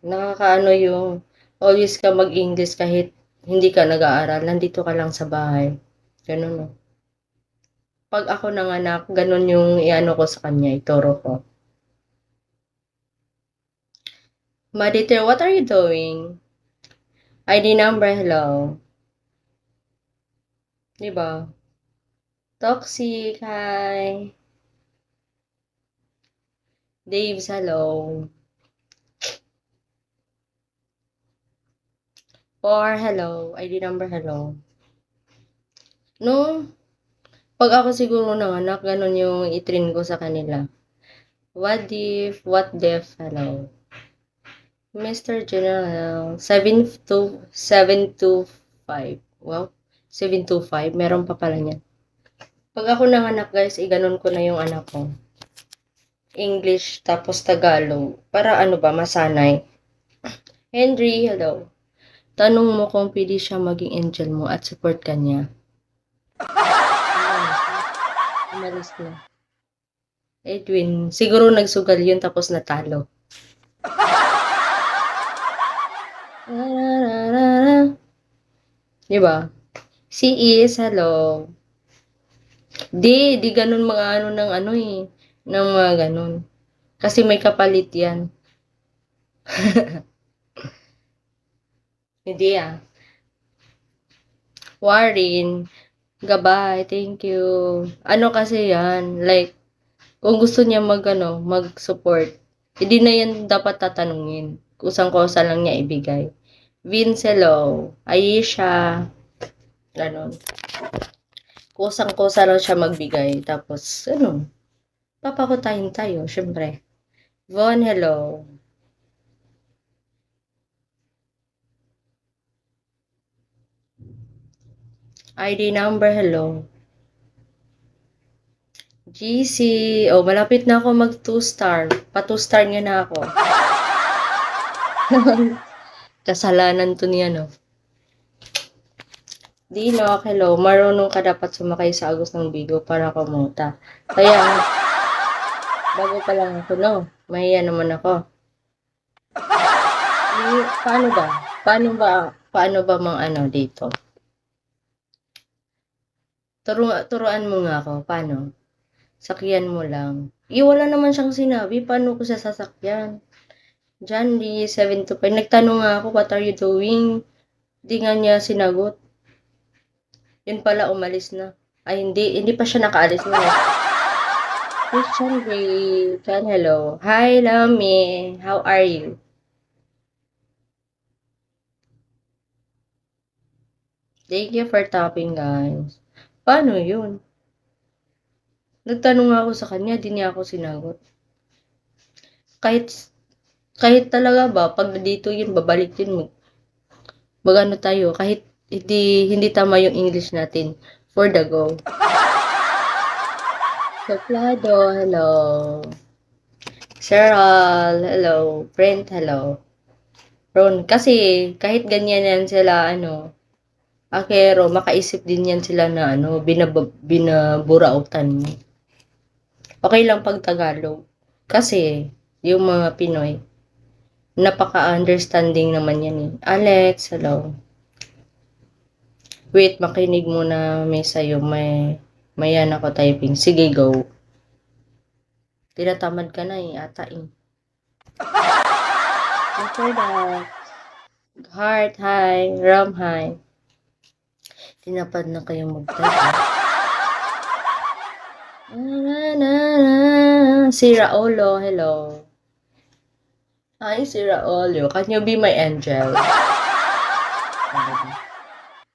nakakaano yung always ka mag-English kahit hindi ka nag-aaral, nandito ka lang sa bahay. Gano'n, no? 'Pag ako nanganak, gano'n yung i-ano ko sa kanya, ituro ko. Maditer, what are you doing? ID number, hello. 'Di ba? Toxic, hi. Dave's, hello. Or, hello. ID number, hello. No, pag ako siguro nanganak, gano'n yung i-train ko sa kanila. What if, hello. Mr. General, 725. Wow, 725. Meron pa pala niyan. Pag ako nanganak, guys, iganon ko na yung anak ko. English, tapos Tagalog. Para ano ba, masanay. Henry, hello. Tanong mo kung pwede siya maging angel mo at support ka niya. Umalis na. Edwin, siguro nagsugal yun tapos natalo. Diba? Si is, hello. Di ganun mga ano ng ano eh. Ng mga ganun. Kasi may kapalit yan. Hindi ah. Warren, gabay, thank you. Ano kasi yan, like, kung gusto niya mag-support, hindi na yan dapat tatanungin. Kusang-kusa lang niya ibigay. Vince, hello. Aisha, ganon. Kusang-kusa lang siya magbigay. Tapos, papakutahin tayo, syempre. Von, hello. ID number, hello. GC, malapit na ako mag 2-star. Pa 2-star niya na ako. Kasalanan to niya, no? Dino, hello. Marunong ka dapat sumakay sa Agos ng Bigo para kumuta. Kaya, bago pa lang ako, no? Mahiya naman ako. Paano ba? Paano ba mang dito? Turuan mo nga ako. Paano? Sakyan mo lang. Wala naman siyang sinabi. Paano ko siya sasakyan? John Lee, 725. Nagtanong nga ako, what are you doing? Hindi nga niya sinagot. Yun pala, umalis na. Ay, hindi pa siya nakaalis na. Christian Ray, Chan, hello. Hi, Lami. How are you? Thank you for tapping, guys. Paano yun? Nagtanong ako sa kanya, di niya ako sinagot. Kahit talaga ba, pag dito yun, babalik yun, magano tayo, kahit hindi tama yung English natin, for the go. Soplado, hello. Cheryl, hello. Brent, hello. Ron, kasi kahit ganyan yan sila, akero, makaisip din yan sila na binaburautan mo. Okay lang pag Tagalog. Kasi, yung mga Pinoy, napaka-understanding naman yan eh. Alex, hello. Wait, makinig muna may sa'yo. May yan ako typing. Sige, go. Tinatamad ka na eh, ata eh. After that, Heart, hi. Ram, hi. Tinapad na kayo mag-type. Si Raolo, hello. Hi, si Raolo. Can you be my angel?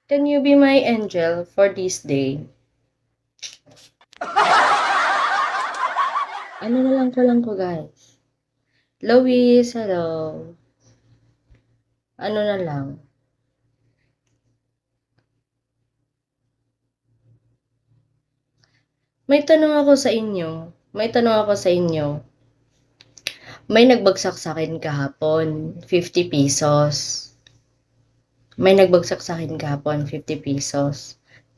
Can you be my angel for this day? Ano na lang ko, guys. Lois, hello. Ano na lang. May tanong ako sa inyo. May nagbagsak sa akin kahapon, 50 pesos.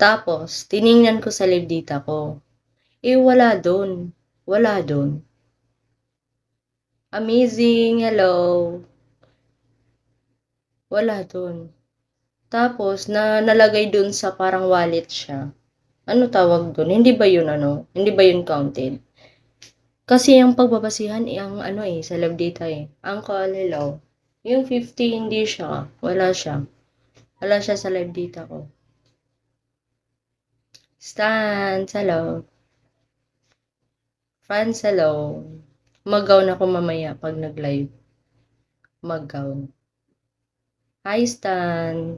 Tapos, tiningnan ko sa live data ko. Wala doon. Amazing, hello. Wala dun. Tapos, nalagay dun sa parang wallet siya. Ano tawag dun? Hindi ba yun ano? Hindi ba yun counted? Kasi ang pagbabasihan ang ano sa live data Uncle, hello. Yung 50 hindi siya. Wala siya. Wala siya sa live data ko. Stan, hello. Fans, hello. Mag-gown ako mamaya pag nag-live. Mag-gown. Hi, Stan.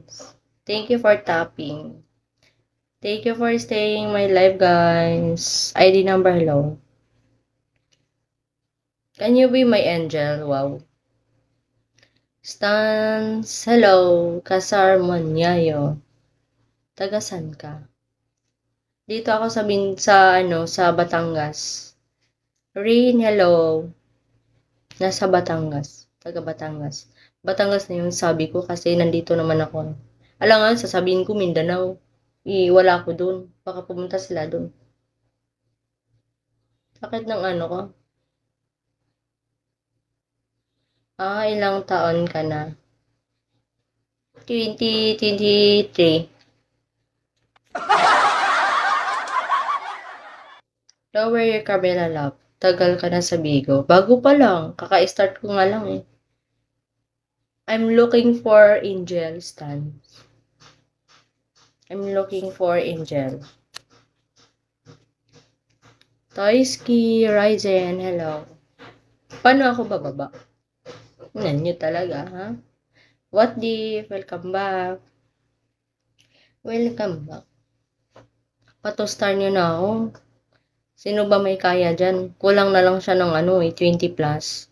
Thank you for tapping. Thank you for staying my live, guys. ID number, hello. Can you be my angel? Wow. Stans, hello. Kasar Manyayo. Tagasan ka? Dito ako sa Batangas. Rain, hello. Nasa Batangas. Taga Batangas. Batangas na yung sabi ko kasi nandito naman ako. Alangan, sasabihin ko Mindanao. Wala ako dun. Baka pumunta sila dun. Sakit ng ano ko? Ilang taon ka na? 2023. Lower your camera lap. Tagal ka na sa Bigo. Bago pa lang. Kaka-start ko nga lang I'm looking for Angel Stan. I'm looking for Angel. Toyski, Ryzen, hello. Paano ako bababa? Nyo talaga, ha? What the? Welcome back. Welcome back. Pato-star nyo na ako. Sino ba may kaya dyan? Kulang na lang siya ng 20 plus.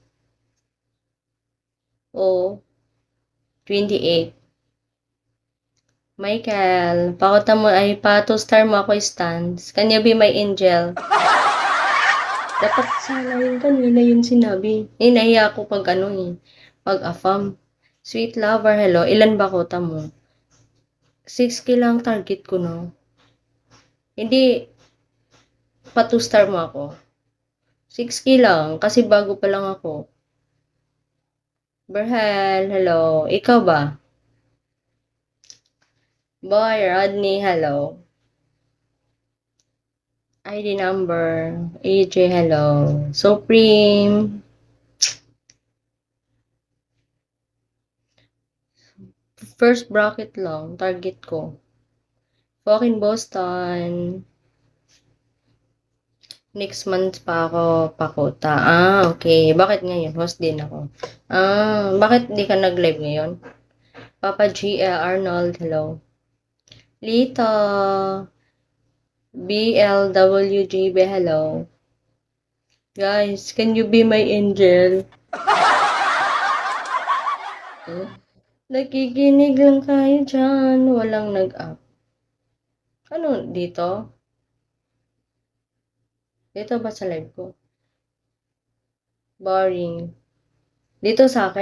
Oo. 28. Michael, pakota mo pato-star mo ako stans. Kanya be my angel. Dapat sana yun kanina yun sinabi. Nahiya ako pag pag-affirm. Sweet lover, hello. Ilan ba kota mo? 6K lang target ko, no? Hindi, pa-2 star mo ako. 6K lang, kasi bago pa lang ako. Berhel, hello. Ikaw ba? Boy, Rodney, hello. ID number, AJ, hello. Supreme. First bracket lang, target ko. Fucking Boston. Next month pa ako pakota. Okay. Bakit ngayon? Host din ako. Bakit di ka nag-live ngayon? Papa G.L. Arnold, hello. Lito. BLWGB, hello. Guys, can you be my angel? Nakikinig lang kayo dyan. Walang nag-up. Ano, dito? Dito ba sa live ko? Boring. Dito sa akin.